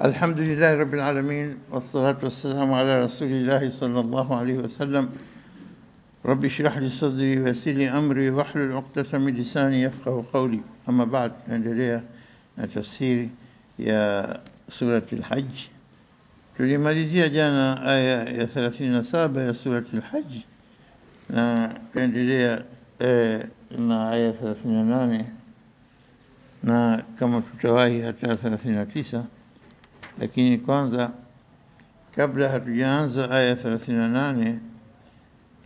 الحمد لله رب العالمين والصلاة والسلام على رسول الله صلى الله عليه وسلم. رب اشرح لي صدري ويسر لي أمري واحلل عقدة من لساني يفقه قولي. أما بعد، naendelea na tafsiri ya surati al-Hajj. Tulimalizia jana aya ya 37 ya surati al-Hajj na tuendelea na aya 38 na kama tutawahi hata 39. Lakini kwanza, kabla hatujaanza aya 38,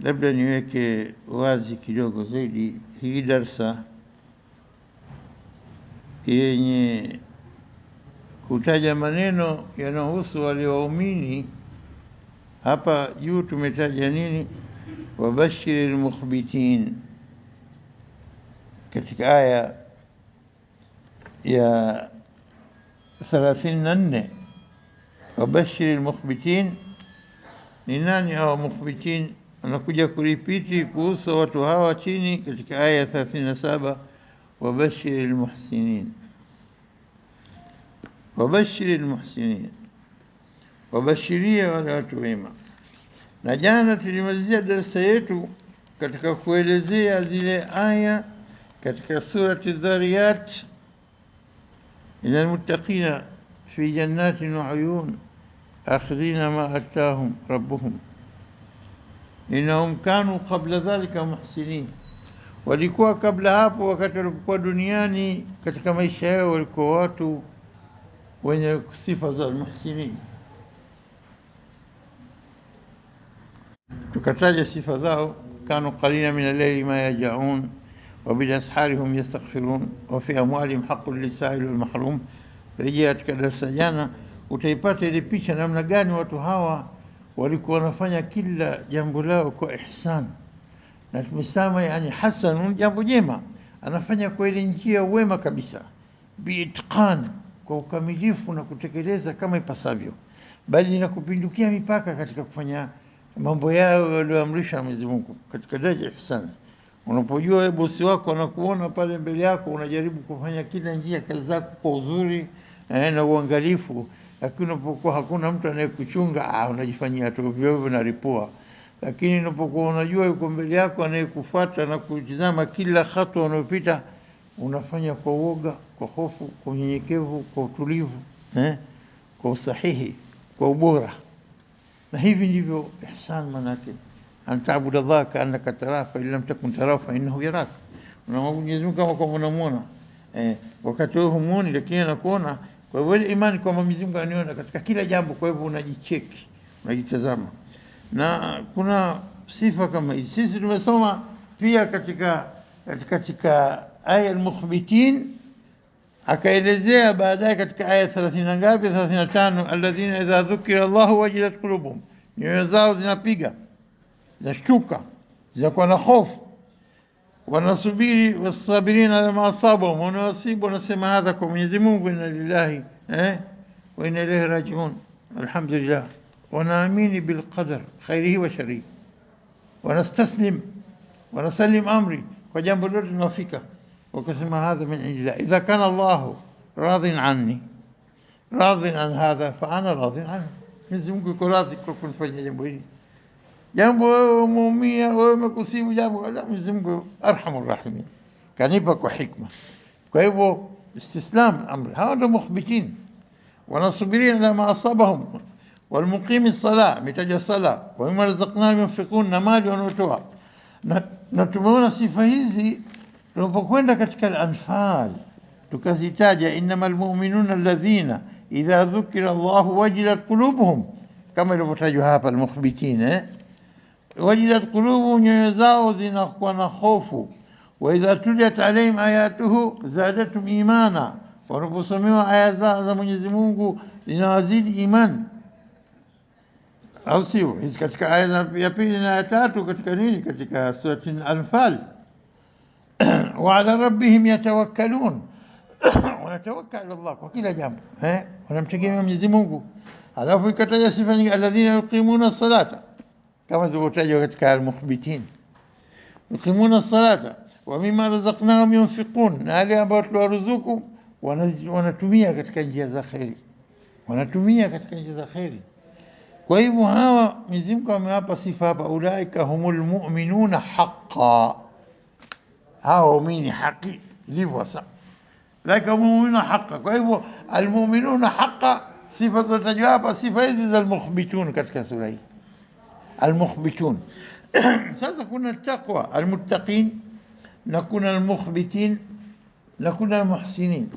labda niweke wazi kidogo zaidi hii darsa yenye kutaja maneno yanayohusu wale waumini. Hapa juu tumetaja nini? Wabashiril mukhbitin, katika aya ya 34. Wabashiril mukhbitin ni nani hao mukhbitin? Anakuja kuripiti kuhusu watu hawa chini katika aya ya 37. Wabashiril muhsinin, wabashiril muhsinin, wabashiria wale watu wema. Na jana tulimalizia darasa yetu katika kuelezea zile aya katika surati Dhariyat, innal muttaqina fi jannatin wa uyun akhidhina ma atahum rabbuhum innahum kanu qabla dhalika muhsinin. Walikuwa kabla hapo, wakati walipokuwa duniani katika maisha yao, walikuwa watu wenye sifa za muhsinin. Tukataja sifa zao: kanu qalila min al-layli ma yaj'un wa bil ashari hum yastaghfirun wa fi amwalihim haqqun lis-sa'il wal mahrum. Rejea katika darasa jana, utaipata ile picha namna gani watu hawa walikuwa wanafanya kila jambo lao kwa ihsan. Na tumesema yani hasan, jambo jema anafanya kwa ile njia wema kabisa, biitqan, kwa ukamilifu na kutekeleza kama ipasavyo, bali na kupindukia mipaka katika kufanya mambo yao walioamrisha Mwenyezi Mungu katika daraja ihsan. Unapojua wewe bosi wako anakuona pale mbele yako, unajaribu kufanya kila njia kazi zako kwa uzuri na uangalifu, lakini unapokuwa hakuna mtu anayekuchunga, unajifanyia tu ovyo na ripua. Lakini unapokuwa unajua yuko mbele yako anayekufuata na kutizama kila hatua unayopita, unafanya kwa uoga, kwa hofu, kwa unyenyekevu, kwa utulivu, kwa usahihi, kwa ubora. Na hivi ndivyo ihsan manake, antaabudu Allah kaannaka tarahu fa in lam takun tarahu fa innahu yarak. Unamwabudu Mwenyezi Mungu kama kwamba unamuona, wakati wewe humuoni, lakini anakuona. Kwa hivyo ile imani kwamba Mwenyezi Mungu ananiona katika kila jambo, kwa hivyo unajicheki, unajitazama. Na kuna sifa kama hizi sisi tumesoma pia katika aya al-mukhbitin. Akaelezea baadaye katika aya 30 ngapi, 35, alladhina idha dhukira Allahu wajilat qulubuhum, nyoyo zao zinapiga, zinashtuka, zinakuwa na hofu. Wanasubiri, wasabirina ala ma asabahum, wanawasibu, wanasema hadha kwa Mwenyezi Mungu, inna lillahi wa inna ilayhi rajiun, alhamdulillah. Wanaamini bil qadar khairihi wa sharrihi, wanastaslim, wanasalim amri kwa jambo lote linalofika, wakasema hadha min indillah. Idha kana Allahu radhin anni radhin an hadha fa ana radhin anhu, Mwenyezi Mungu yuko radhi kwa kunifanyia jambo hili. Jambo wewe umeumia, wewe umekusibu jambo, Mwenyezi Mungu arhamur rahimin, kanipa kwa hikma. Kwa hivyo istislam amri, hawa ndio mukhbitin. Wanasubiria ala ma asabahum والمقيم الصلاة متجه الصلاة ومما رزقناهم ينفقون, na mali wanaotoa. Na tumeona sifa hizi tunapokwenda katika al-Anfal, tukazitaja innamal mu'minuna alladhina idha dhukira Allahu wajilat qulubuhum, kama ilivyotajwa hapa al-mukhbitin, wajilat qulubuhum, nyoyo zao zinakuwa na hofu. Wa idha tuliyat alayhim ayatuhu zadatuhum imana, wanaposomewa aya za Mwenyezi Mungu zinawazidi imani. Au sio? Hizi katika aya ya pili na ya tatu katika nini, katika surati al-Anfal. Wa ala rabbihim yatawakkalun, wanatawakkal Allah kwa kila jambo, wanamtegemea Mwenyezi Mungu. Alafu ikataja sifa nyingine, alladhina yuqimuna as-salata, kama zilivyotajwa katika al-mukhbitin, yuqimuna as-salata wa mimma razaqnahum yunfiqun, na wale ambao tuliwaruzuku wanatumia katika njia za khairi. wanatumia katika njia za kheri. Kwa hivyo hawa Mwenyezi Mungu amewapa sifa hapa, ulaika humul mu'minuna haqqan, hawa waumini haki ndivyo sasa, ulaika humul mu'minuna haqqan. Kwa hivyo almu'minuna haqqan, sifa zotajwa hapa, sifa hizi za almukhbitun katika sura hii, almukhbitun. Sasa kuna taqwa almuttaqin, na kuna almukhbitin, na kuna almuhsinin.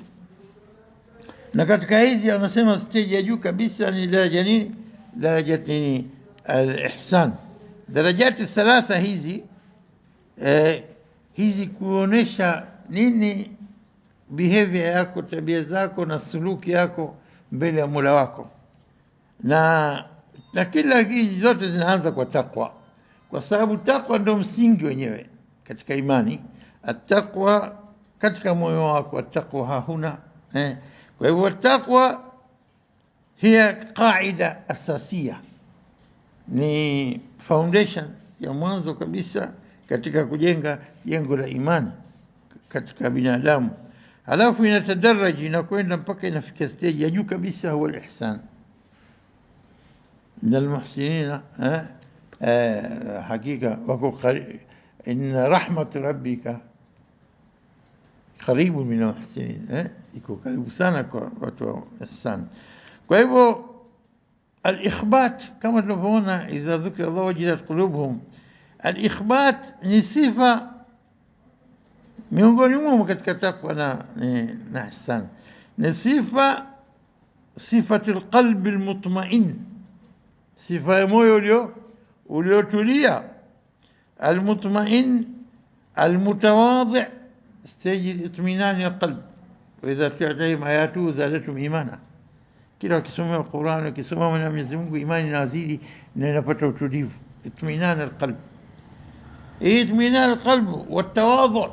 Na katika hizi anasema stage ya juu kabisa ni daraja nini? Daraja nini? Al-ihsan. Darajati thalatha hizi hizi kuonesha nini behavior yako, tabia zako na suluki yako mbele ya Mola wako. Na kila hizi zote zinaanza kwa takwa, kwa sababu takwa ndio msingi wenyewe katika imani. At-taqwa katika moyo wako, at-taqwa hahuna. Kwa hivyo takwa hiya qaida asasia, ni foundation ya mwanzo kabisa katika kujenga jengo la imani katika binadamu. Halafu inatadaraji, inakwenda mpaka inafika stage ya juu kabisa, huwa al-ihsan. Innal muhsinina hakika wako inna rahmat rabbika karibu min al-muhsinin, iko karibu sana kwa watu wa ihsan. Kwa hivyo al-ikhbat kama tunavyoona, idha dhukira Allah wajilat qulubuhum, al-ikhbat ni sifa miongoni mwa katika takwa na ihsan. Ni sifatul qalbi al-mutma'in, sifa ya moyo uliotulia, al-mutma'in al-mutawadhi', stage al-itminan al-qalb. Wa idha tu'tihim ayatu zadatum imana, kila wakisoma Qur'an, wakisoma maneno ya Mwenyezi Mungu, imani inazidi na inapata utulivu. Itminan al-qalb, itminan al-qalb wa tawadhu',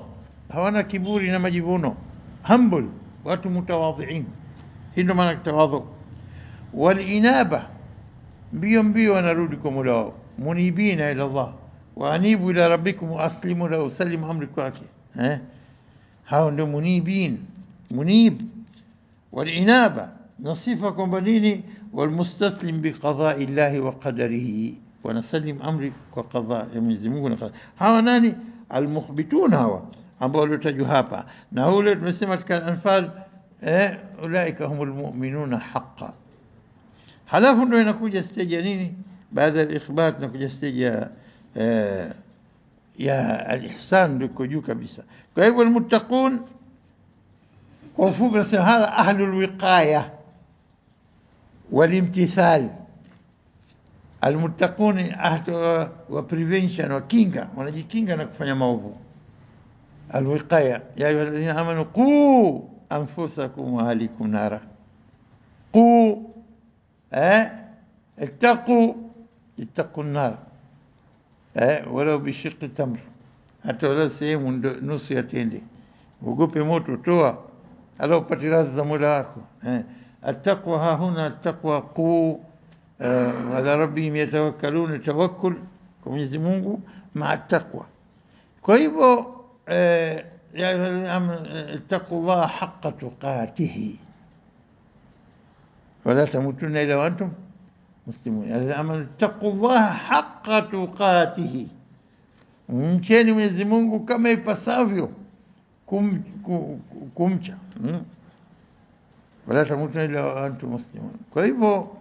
hawana kiburi na majivuno, humble, watu mutawadhiin. Hii ndio maana tawadhu. Wal inaba, mbio wanarudi kwa Mola wao, munibina ila Allah wa anibu ila rabbikum wa aslimu lahu, sallimu amri kwake. Hao ndio munib. Wal inaba nasifa kwamba nini? Wal mustaslim bi qada'i llahi wa qadarihi, wanasalim amri kwa qada ya Mwenyezi Mungu na qadari. Hawa nani? Almukhbitun, hawa ambao waliotajwa hapa. Na ule tumesema katika Anfal, ulaika humul mu'minuna haqqan. Halafu ndio inakuja stage ya nini? Baada ya ikhbat inakuja stage ya al-ihsan, ndio iko juu kabisa. Kwa hivyo almuttaqun kwa ufupi nasema hadha ahlul wiqaya walimtithal. Almuttaqun ahlu wa prevention, wa kinga, wanajikinga na kufanya maovu. Alwiqaya, ya ayyuhalladhina amanu qu anfusakum wa ahlikum nara. Qu ittaqu an-nar walau bishiqqi tamr, hata wala sehemu nusu ya tende. Ugope moto, toa ala upate radhi za Mola wako. At-taqwa hahuna, at-taqwa qu ala rabbihim yatawakkalun, tawakkul kwa Mwenyezi Mungu maa taqwa. Kwa hivyo ittaqullaha haqqa tuqatihi wala tamutunna illa wa antum muslimun. Ittaqullaha haqqa tuqatihi, mcheni Mwenyezi Mungu kama ipasavyo kumcha. Wala tamutunna illa wa antum muslimun. Kwa hivyo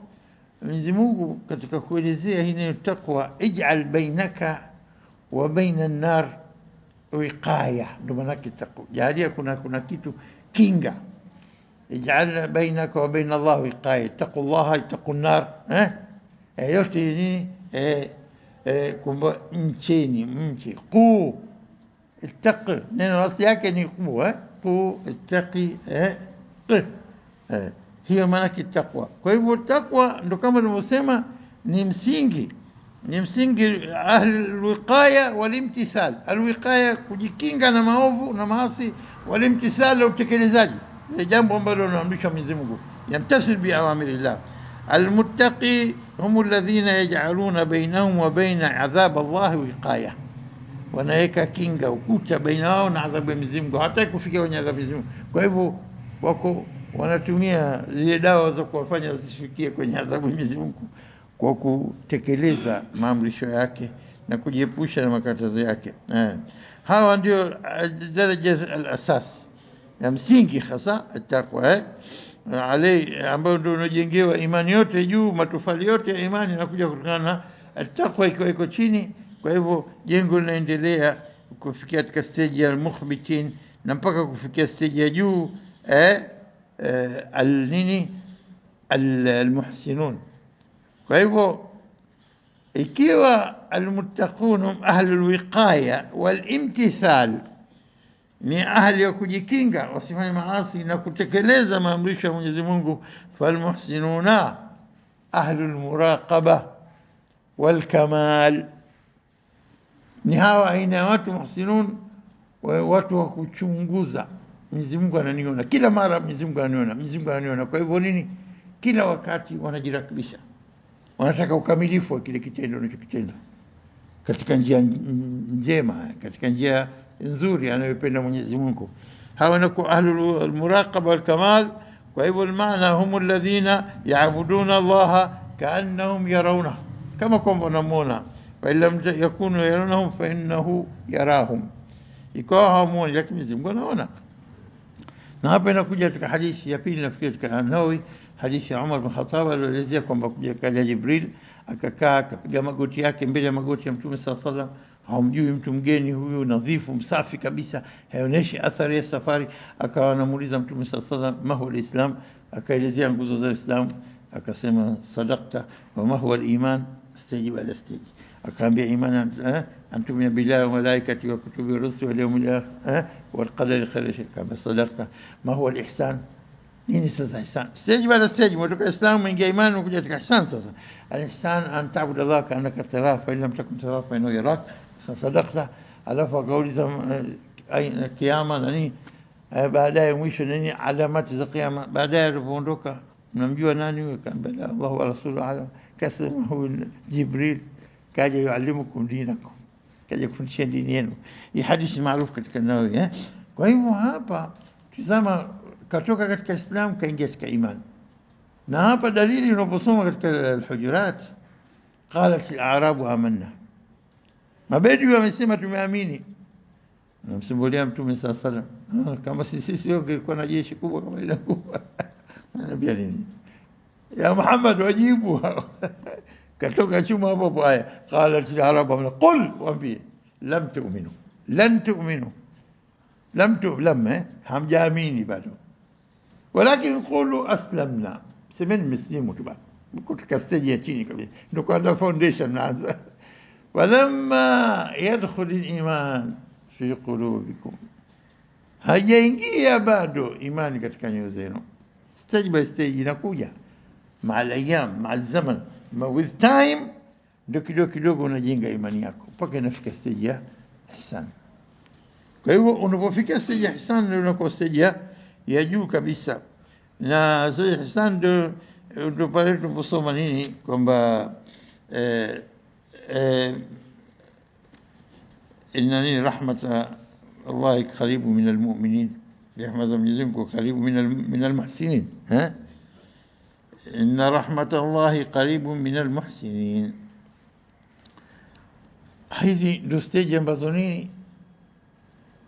Mwenyezi Mungu katika kuelezea hii ni taqwa, ij'al bainaka wa baina an-nar wiqaya, ndio maana taqwa jalia kuna kitu kinga. Ij'al bainaka wa baina Allah wiqaya, taqullaha ittaqun nar. Yote ni kwamba mche qu ittaqi, neno asili yake ni qu ittaqi hiyo maana taqwa. Kwa hivyo taqwa ndio kama nilivyosema ni msingi alwiqaya walimtithal. Alwiqaya kujikinga na maovu na maasi, walimtithal utekelezaji, ni jambo ambalo anaamrisha Mwenyezi Mungu, yamtasil bi awamirillah. Almuttaqi hum alladhina yaj'aluna bainahum wa baina adhab Allah wiqaya, wanaweka kinga, ukuta baina wao na adhabu ya Mwenyezi Mungu, hata kufikia kwenye adhabu ya Mwenyezi Mungu. Kwa hivyo wako wanatumia zile dawa za kuwafanya zisifikie kwenye adhabu ya Mwenyezi Mungu kwa kutekeleza maamrisho yake na kujiepusha na makatazo yake. Hawa ndio daraja al-asas ya msingi hasa takwa ambayo ndio unajengewa imani yote juu, matofali yote ya imani inakuja kutokana na takwa iko chini. Kwa hivyo jengo linaendelea kufikia katika stage ya al-mukhbitin na mpaka kufikia stage ya juu al-muhsinun. Kwa hivyo ikiwa al-muttaqun ahlul wiqaya wal imtithal, ni ahli ya kujikinga wasifanye maasi na kutekeleza maamrisho ya Mwenyezi Mungu, falmuhsinuna ahlul muraqaba wal kamal, ni hawa aina ya watu muhsinun, watu wa kuchunguza. Mwenyezi Mungu ananiona kila mara, Mwenyezi Mungu ananiona, Mwenyezi Mungu ananiona. Kwa hivyo nini, kila wakati wanajirakibisha, wanataka ukamilifu wa kile kitendo wanachokitenda katika njia njema, katika njia nzuri anayopenda Mwenyezi Mungu. Hawa ni ahlul muraqaba wal kamal. Kwa hivyo maana humu alladhina yaabuduna Allah kaannahum yarawna, kama kwamba wanamuona. Wa illam yakunu yarawnahum fa innahu yarahum, ikawa hawamuoni lakini Mwenyezi Mungu anaona. Na hapa inakuja katika hadithi ya pili, nafikiri katika Nawawi, hadithi ya Umar bin Khattab alielezea kwamba kaja Jibril akakaa akapiga magoti yake mbele ya magoti ya Mtume sallallahu alaihi wasallam. Hamjui mtu mgeni huyu, nadhifu msafi kabisa, haionyeshi athari ya safari. Akawa anamuuliza Mtume sallallahu alaihi wasallam, ma huwa al-islam, akaelezea nguzo za Islam, akasema sadaqta. Wa ma huwa al-iman, stajib ala stajib. Akaambia imani antumina billahi wa malaikati wa kutubi wa rusuli wal yawmil akhir wal qadari khairi kama sadaqta. Ma huwa al-ihsan, nini sasa ihsan? Stage baada stage, kutoka Islam mwingia imani kuja katika ihsan. Sasa al-ihsan an ta'budu Allah ka'annaka tarahu fa in lam takun tarahu fa innahu yarak. Sadaqta. Alafu akauliza aina kiyama na nini, baadaye mwisho nini alamati za kiyama. Baadaye alipoondoka, mnamjua nani huyo? Kaambia Allah wa rasuluhu alam. Kasema huyu Jibril kaja yuallimukum dinakum, kaja kufundisha dini yenu. Hii hadithi maarufu katika Nawawi. Kwa hivyo hapa tazama, katoka katika Islam kaingia katika imani. Na hapa dalili unaposoma katika al-Hujurat, qalat al-a'rabu amanna, mabedi wamesema tumeamini. Namsimulia Mtume sallallahu alaihi wasallam, kama sisi wangekuwa na jeshi kubwa kama ile kubwa, anambia nini ya Muhammad, wajibu katoka chuma hapo hapo. Aya qalat al-a'rabu amanna, qul waambie lam tu'minu, lan tu'minu, lam hamjaamini bado, walakin qulu aslamna, semeni mslimu tu bado, kutoka stage ya chini kabisa, ndio kwa foundation naanza. Walamma yadkhul al-iman fi qulubikum, hajaingia bado imani katika nyoyo zenu. Stage by stage inakuja, maal ayyam, maal zaman, with time, ndio kidogo kidogo unajenga imani yako mpaka inafika stage ya ihsan. Kwa hivyo unapofika stage ya ihsan ndio unakuwa stage ya juu kabisa. Na stage ya ihsan ndio pale tunaposoma nini kwamba inna rahmata Allah karibu min almu'minin, rahma za Mwenyezi Mungu karibu min almuhsinin. Inna rahmata Allah karibu min almuhsinin. Hizi ndio stage ambazo nini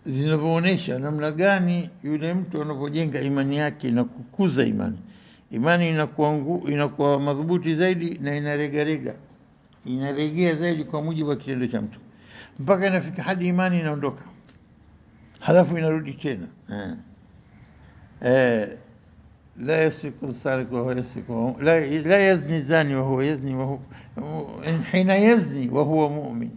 zinavyoonyesha namna gani yule mtu anapojenga imani yake na kukuza imani. Imani inakuwa madhubuti zaidi na inaregea zaidi kwa mujibu wa kitendo cha mtu, mpaka inafika hadi imani inaondoka, halafu inarudi tena. La yasriqu sariqu wa huwa yasriqu, la yazni zani wa huwa yazni, wa huwa hina yazni wa huwa mu'min.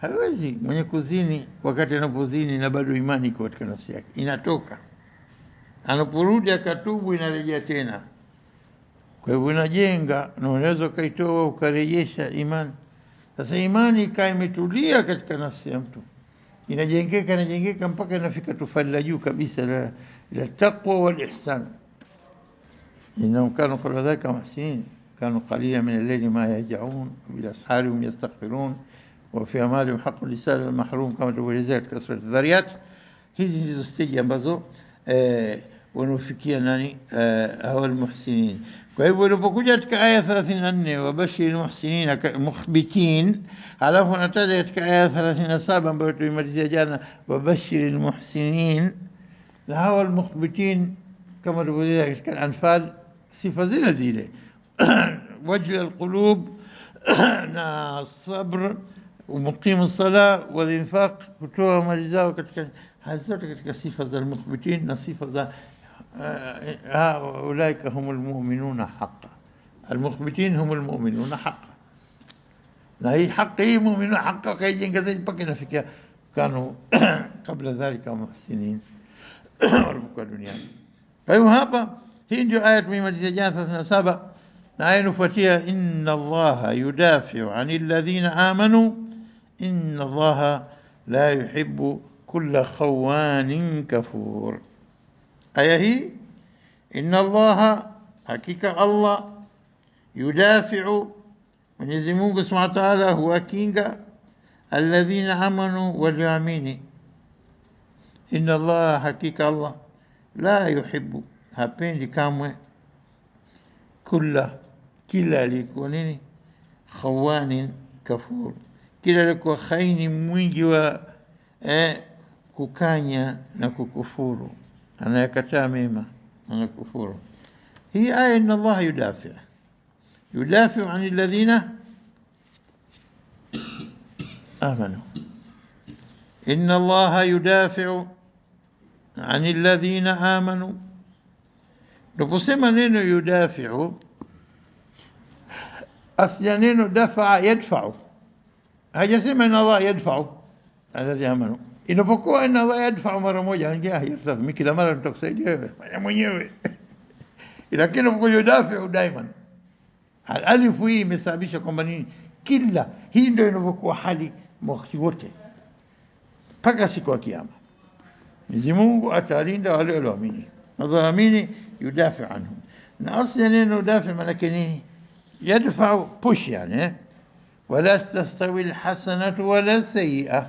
Hawezi mwenye kuzini wakati anapozini na bado imani iko katika nafsi yake, inatoka. Anaporudi akatubu inarejea tena. Kwa hivyo unajenga na unaweza kaitoa ukarejesha imani. Sasa imani ikawa imetulia katika nafsi ya mtu, inajengeka mpaka inafika tufali la juu kabisa la taqwa wal ihsan. Innahum kanu qabla dhalika muhsinin kanu qalilan min al-layli ma yahja'un bil ashari hum yastaghfirun wa fi amalihim haqqul lisani al-mahrum, kama tulivyoelezea katika sura Adh-Dhariyat. Hizi ndizo stage ambazo wanaofikia nani hao almuhsinin. Kwa hivyo ulipokuja katika aya 34 wabashir almuhsinin mukhbitin, alafu nataja katika aya 37 ambayo tulimalizia jana wabashir almuhsinin, na hao almukhbitin kama tulivyoeleza katika Anfal sifa zile zile wajl alqulub na sabr ومقيم الصلاة والإنفاق kutoa mali zao katika hazote katika sifa za almukhbitin na sifa za أولئك هم المؤمنون حقا. المخبتين هم المؤمنون حقا. لا هي حق هي مؤمنون حقا كي كذا بقينا فيك كانوا قبل ذلك محسنين وربك الدنيا. أيوة هذا هي جو آية مما جاء سبع نعين فتيها إن الله يدافع عن الذين آمنوا إن الله لا يحب كل خوان كفور. aya hii inna allaha, hakika Allah, yudafi'u, Mwenyezi Mungu Subhanahu wa Ta'ala huwakinga alladhina amanu, walioamini. Inna allaha, hakika Allah, la yuhibbu, hapendi kamwe, kila alikuwa nini, khawanin kafur, kila alikuwa khaini, mwingi wa kukanya na kukufuru, anayakataa mema, anakufuru. Hii aya inna Allah yudafi an alladhina amanu. Inna Allah yudafi an alladhina amanu. Tunaposema neno yudafi'u, asli neno dafa'a yadfa'u, hajasema inna Allah yadfa'u alladhi amanu. Inapokuwa inna Allah yadfa'u mara moja, angia yadfa'u, mimi kila mara nitakusaidia wewe, fanya mwenyewe. Lakini inapokuwa yudafi'u daima, alifu hii imesababisha kwamba nini, kila hii ndio inapokuwa hali wakati wote mpaka siku ya kiyama. Mwenyezi Mungu atalinda wale walioamini. Wadhamini yudafi anhum. Na asli neno yudafi maana nini? Yadfa'u, push yani. Wala tastawi alhasanatu wala sayyi'ah.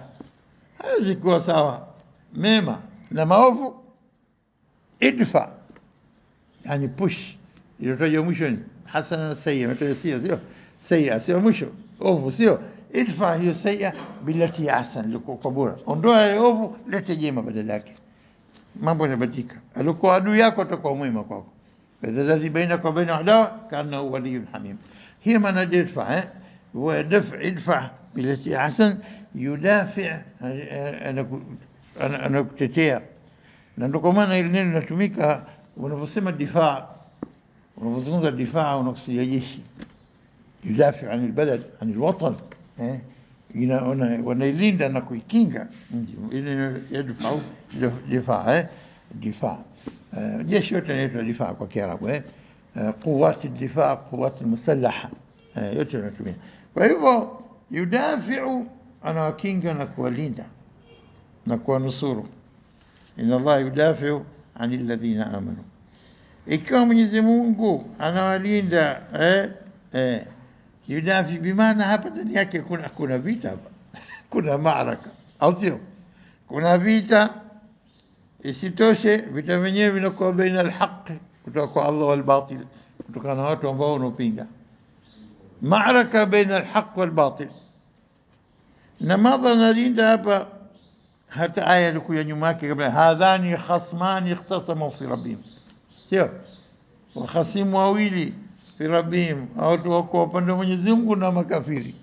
Hazikuwa sawa mema na maovu. Idfa yani push, iliyotajwa mwisho ni hasana na sayyi'a, mtaja sio sayyi'a, sio mwisho, ovu sio. Idfa hiyo sayyi'a billati ahsan, liko bora. Ondoa ile ovu, lete jema badala yake, mambo yanabadilika. Alikuwa adui yako atakuwa mwema kwako. Alladhi bainaka wa baina adawa kana waliyyun hamim. Hii maana idfa, huwa idfa billati ahsan, yudafi, anakutetea. Na ndio kwa maana ile neno linatumika unaposema difaa, unapozungumza difaa unakusudia jeshi. Yudafi an albalad, an alwatan, wanailinda na kuikinga mji. Ile yadfa'u difaa, jeshi yote inaitwa difaa kwa Kiarabu, quwwat ad-difaa, quwwat al-musallaha, yote yanatumia. Kwa hivyo yudafi'u, anawakinga na kuwalinda na kuwanusuru. Inna Allah yudafi'u an alladhina amanu. Ikiwa Mwenyezi Mungu anawalinda, yudafi bimaana hapa ndani yake kuna vita hapa. Kuna maaraka, au sio? Kuna vita. Isitoshe vita vyenyewe vinakuwa baina al-haq, kutoka kwa Allah, wal batil, kutoka na watu ambao wanapinga. Maaraka baina al-haq wal batil. Na madha nalinda hapa, hata aya ilikuwa nyuma yake kabla, hadhani khasmani ikhtasamu fi rabbihim, sio wakhasimu wawili fi rabbihim, watu wako upande wa Mwenyezi Mungu na makafiri.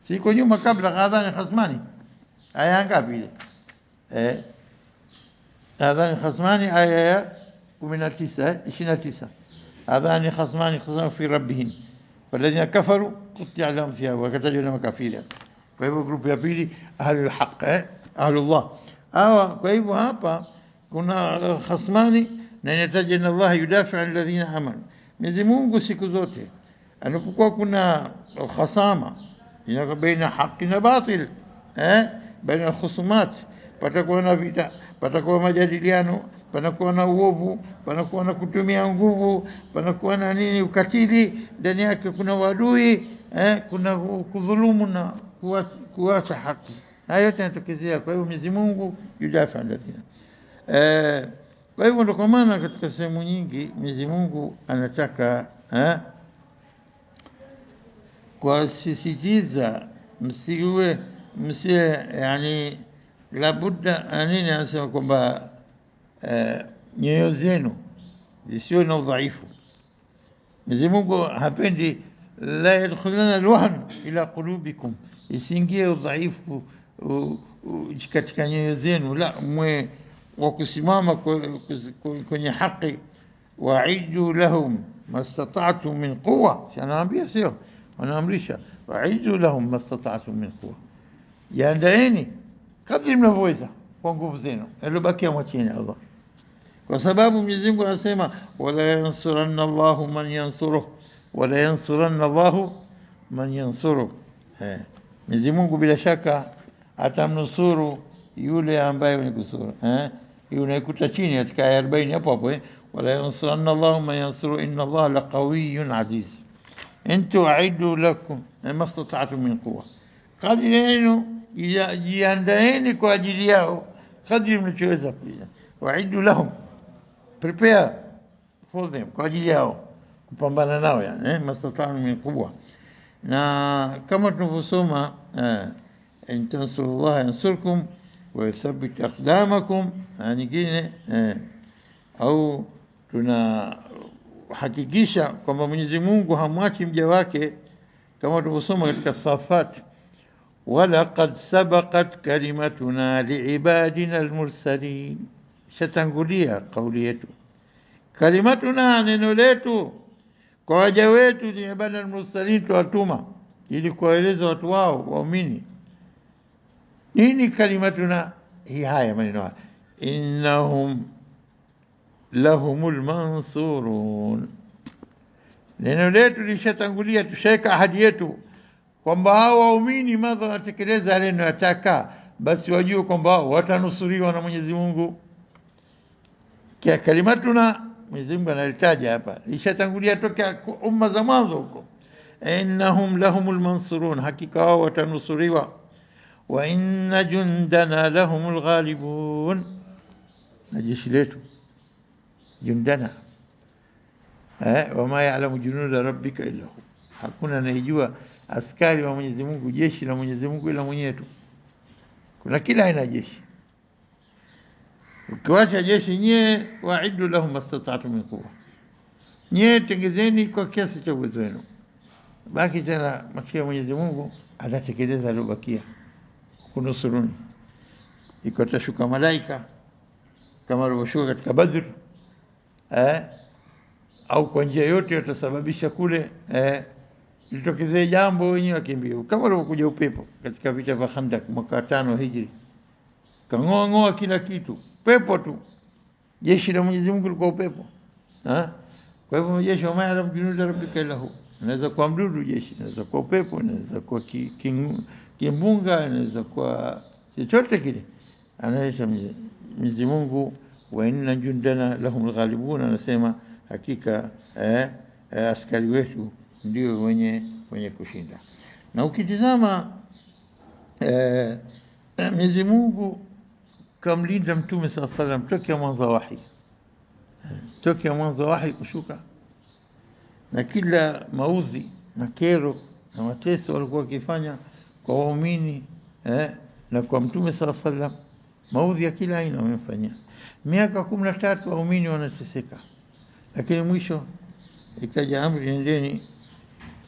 Siko nyuma kabla hadhani khasmani, aya ngapi ile? Hadhani khasmani aya ya 19 29. hadhani khasmani ikhtasamu fi rabbihim walladhina kafaru qutti'a lahum fiha, wakatajwa na makafiri. Kwa hivyo grupu ya pili ahlul haq, ahlullah hawa. Kwa hivyo hapa kuna khasmani, na inataja inna Allah yudafi an alladhina amanu. Mwenyezi Mungu siku zote anapokuwa kuna khasama ina baina haki na batil, baina khusumat, patakuwa na vita, patakuwa majadiliano, panakuwa na uovu, panakuwa na kutumia nguvu, panakuwa na nini, ukatili ndani yake, kuna wadui, kuna kudhulumu na kuacha haki. Hayo yote yanatokezea. Kwa hiyo Mwenyezi Mungu yudafi alladhina. Kwa hivyo ndio kwa maana katika sehemu nyingi Mwenyezi Mungu anataka kuasisitiza msiwe yani labudda nini, anasema kwamba nyoyo zenu zisiwe na udhaifu. Mwenyezi Mungu hapendi la yadkhuluna alwahn ila qulubikum, isiingie udhaifu katika nyoyo zenu, la mwe wa kusimama kwenye haki. Wa'iddu lahum mastata'tum min quwwa, anawaambia sio, anaamrisha wa'iddu lahum mastata'tum min quwwa, yaandaeni kadri mnavyoweza kwa nguvu zenu, yaliyobakia mwacheni Allah, kwa sababu Mwenyezi Mungu anasema wala yansuranna Allahu man yansuruh, wala yansuranna Allahu man yansuruh. Mwenyezi Mungu bila shaka atamnusuru yule ambaye mwenye kusuru. Hiyo unaikuta chini katika aya 40 hapo hapo, wala yansuranna Allahu man yansuru inna Allaha laqawiyyun aziz. Antu a'iddu lakum mastata'tum min quwwa, kadri yenu jiandaeni kwa ajili yao kadri mnachoweza pia. Wa'iddu lahum, prepare for them, kwa ajili yao kupambana nao, yani mastata'tum min quwwa. Na kama tunavyosoma in tansurullaha yansurkum wa yuthabbit aqdamakum, nyingine au tunahakikisha kwamba Mwenyezi Mungu hamwachi mja wake, kama tulivyosoma katika Safat, wala qad sabaqat kalimatuna liibadina almursalin, shatangulia kauli yetu, kalimatuna, neno letu kwa waja wetu, liibadina almursalin, tuwatuma ili kuwaeleza watu wao waumini. Nini kalimatuna? Hii haya maneno haya, innahum lahumul mansurun, neno letu lishatangulia, tushaika ahadi yetu kwamba hao waumini madha wanatekeleza yale yanayotaka, basi wajue kwamba watanusuriwa na Mwenyezi Mungu. Kia kalimatuna Mwenyezi Mungu analitaja hapa, lishatangulia tokea umma za mwanzo huko, innahum lahumul mansurun, hakika wao watanusuriwa. Wa inna jundana lahumul ghalibun, na jeshi letu jundana, wama ya'lamu junuda rabbika illa hu, hakuna anayejua askari wa Mwenyezi Mungu, jeshi la Mwenyezi Mungu ila mwenyewe tu. Kuna kila aina jeshi, ukiwacha jeshi nyie, wa'iddu lahum mastata'tum min quwwa, nyie tengezeni kwa kiasi cha uwezo wenu, baki tena machia Mwenyezi Mungu atatekeleza aliyobakia kunusuruni. Iko tashuka malaika kama alivyoshuka katika Badr, au kwa njia yote utasababisha kule litokezee jambo, wenyewe wakimbia, kama walivyokuja upepo katika vita vya Khandak mwaka 5 Hijri, kangoa kila kitu, pepo tu. Jeshi la Mwenyezi Mungu lilikuwa upepo. Kwa hivyo jeshi wa ma'alam junuda rabbika illa hu, inaweza kuwa mdudu jeshi, inaweza kuwa upepo, inaweza kuwa kimbunga, inaweza kuwa chochote kile, anaita Mwenyezi Mungu. Wa inna jundana lahumul ghalibun, anasema hakika askari wetu ndio wenye kushinda. Na ukitizama Mwenyezi Mungu kamlinda Mtume sallallahu alaihi wasallam tokea mwanzo wahi kushuka, na kila maudhi na kero na mateso walikuwa wakifanya kwa waumini na kwa Mtume sallallahu alaihi wasallam, maudhi ya kila aina wamefanyia. Miaka 13 waumini wanateseka, lakini mwisho ikaja amri, nendeni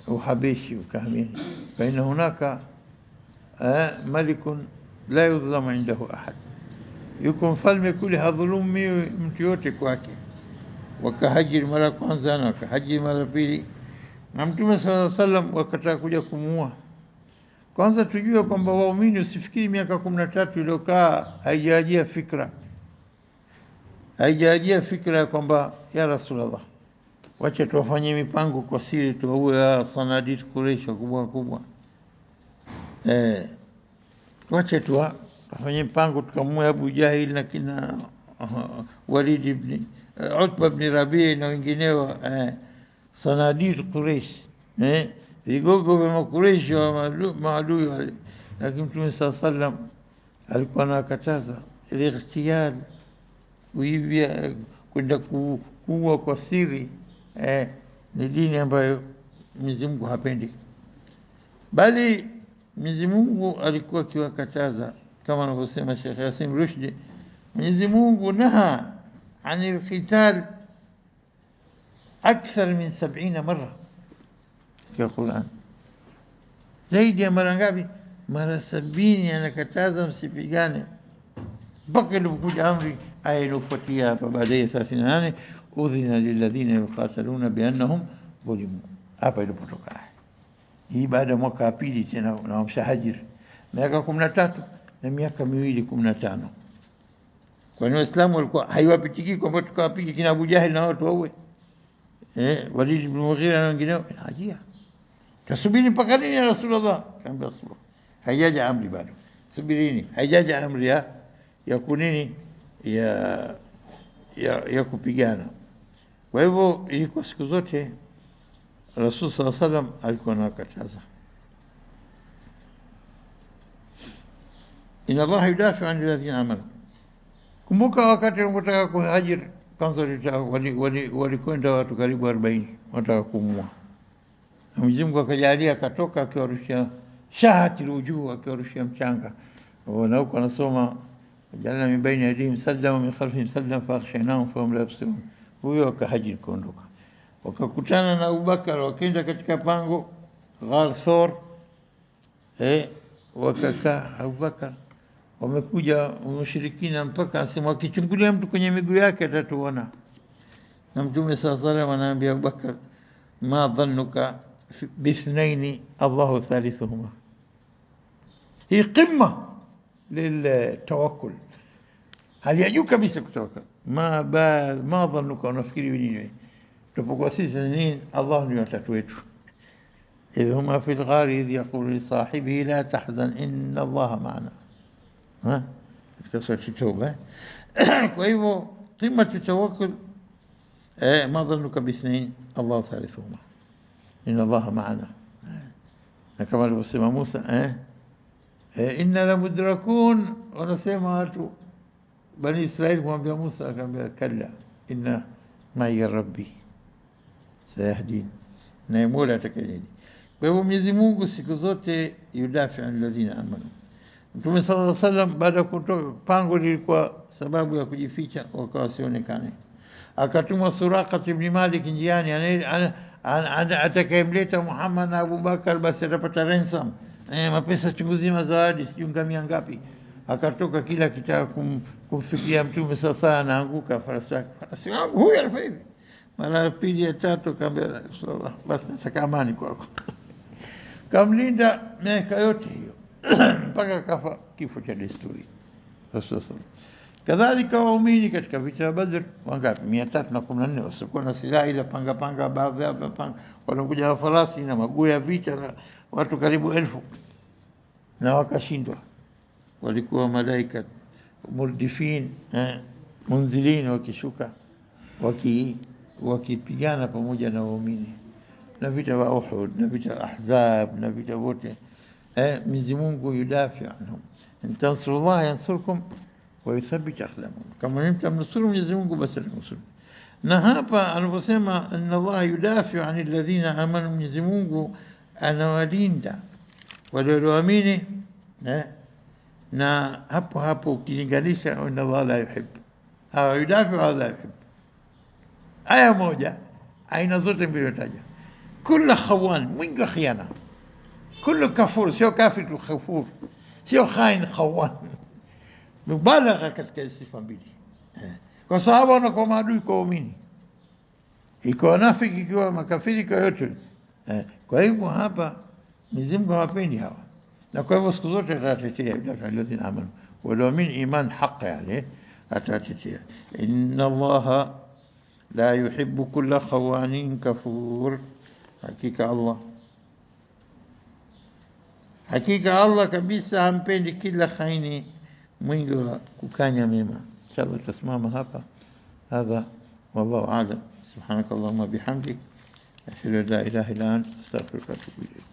Uhabeshi, ukahamini, fa inna hunaka malikun la yudhlamu indahu ahad, yuko mfalme kule hadhulumiwi mtu yote kwake. Wakahajiri mara kwanza na wakahajiri mara pili, na Mtume sallallahu alaihi wasallam wakataka kuja kumuua. Kwanza tujue kwamba waumini, usifikiri miaka 13 iliyokaa haijajia fikra kwamba ya Rasulullah, wacha tuwafanyie mipango kwa siri, tuwaue sanadid Quraysh kubwa. Wacha tuwafanyie mipango, tukamue Abu Jahil na kina Walid ibn Utba ibn Rabi' na wengineo, sanadid Quraysh, vigogo vya Quraysh wa maadui wale. Lakini Mtume sallallahu alaihi wasallam alikuwa anakataza ile ikhtiyal, kuivia, kwenda kuua kwa siri, ni dini ambayo Mwenyezi Mungu hapendi. Bali Mwenyezi Mungu alikuwa akiwakataza kama anavyosema Sheikh Yasin Rushdi, Mwenyezi Mungu naha anil qital akthar min 70 mara katika Qur'an. Zaidi ya mara ngapi? Mara 70 anakataza msipigane, mpaka ilipokuja amri aya iliyofuatia hapa baadaye 38, udhina lilladhina yuqataluna biannahum zulimu. Hapa ilipotoka hii baada ya mwaka wa pili tena na wamshahajir miaka 13 na miaka miwili 15. Kwa nini Waislamu walikuwa haiwapitiki kwamba tukawapige kina Abu Jahil na watu waue Walid ibn Mughira na wengineo? Hajia tasubiri mpaka lini ya Rasulullah? Kaambia subiri, haijaja amri bado, subirini, haijaja amri ya kunini ya kupigana. Kwa hivyo ilikuwa siku zote Rasul sallallahu alaihi wasallam alikuwa anakataza. Inna Allah yudafi an alladhina amanu. Kumbuka wakati walipotaka kuhajir, kwanza walikwenda watu karibu 40 wataka kumua, na Mwenyezi Mungu akajalia akatoka akiwarushia shahatil wujuh, akiwarushia mchanga, na huko anasoma jalna min baini yadihim saddan wa min khalfihim saddan fakhshaynahum fahum la yubsirun. Huyo akahajir kuondoka, wakakutana na Abubakar, wakaenda katika pango Ghar Thawr, wakakaa. Abubakar wamekuja mushirikina, mpaka asema akichungulia mtu kwenye miguu yake atatuona. Na Mtume sallallahu alayhi wasallam anaambia Abubakar, ma dhannuka bithnaini Allahu thalithuhuma. Hii qimma liltawakkul, hali ya juu kabisa kutawakkal. Ma dhannuka, unafikiri nini tupokuwa sisi nini? Allah ni watatu wetu. idh huma fil ghari idh yaqulu li sahibihi la tahzan inna Allaha ma'ana. Katika Tauba. Kwa hivyo qimma tawakkul, ma dhannuka bithnain Allahu thalithuhuma inna Allaha ma'ana. Na kama alivyosema Musa, inna la mudrakun, wanasema watu Bani Israeli kumwambia Musa, akamwambia kalla inna ma'i rabbi sayahdin, na Mola atakayeni. Kwa hivyo Mwenyezi Mungu siku zote yudafi an alladhina amanu. Mtume sallallahu alaihi wasallam baada ya kutoka pango, lilikuwa sababu ya kujificha wakawa sionekane, akatumwa Suraka ibn Malik njiani, atakayemleta Muhammad na Abu Bakar basi atapata ransom, mapesa chungu zima, zawadi sijui ngamia ngapi. Akatoka kila kitaka kumfikia Mtume sasa, anaanguka farasi wangu huyu alifanya hivi. Mara ya pili ya tatu akamwambia Rasulullah, basi nataka amani kwako. Kamlinda miaka yote hiyo mpaka kafa kifo cha desturi Rasulullah. Kadhalika waumini katika vita vya Badr wangapi? 314 wasiokuwa na silaha, ila panga baadhi ya panga, wanakuja na farasi na maguu ya vita na watu karibu 1000, na wakashindwa. Walikuwa malaika murdifin, munzilin, wakishuka wakipigana pamoja na waumini, na vita vya Uhud na vita Ahzab na vita wote. Mwenyezi Mungu yudafi anhum, in tansurullah yansurkum wa yuthabbit aqdamakum, kama mtamnusuru Mwenyezi Mungu basi atanusuru. Na hapa anaposema inna Allah yudafi anil ladhina amanu, Mwenyezi Mungu anawalinda wale walioamini, na hapo ukilinganisha inna Allah la yuhibbu, yudafi wa la yuhibbu, aya moja aina zote mbili nataja. Kila khawan, mwingi khiana, kila kafur, sio kafir tu, kafur sio khain, khawan, mubalagha katika sifa mbili, kwa sababu wanakuwa maadui kwa waumini, iko wanafiki, ikiwa makafiri, kwa yote. Kwa hivyo hapa Mwenyezi Mungu hawapendi hawa, na kwa hivyo siku zote atatetea alladhina amanu, walioamini iman haki yale atatetea. Inna Allaha la yuhibbu kulla khawanin kafur, hakika Allah kabisa hampendi kila khaini mwingi wa kukanya mema. Inshallah tutasimama hapa. Hadha wallahu a'lam. Subhanakallahumma bihamdik, ashhadu an la ilaha illa anta, astaghfiruka wa atubu ilayk.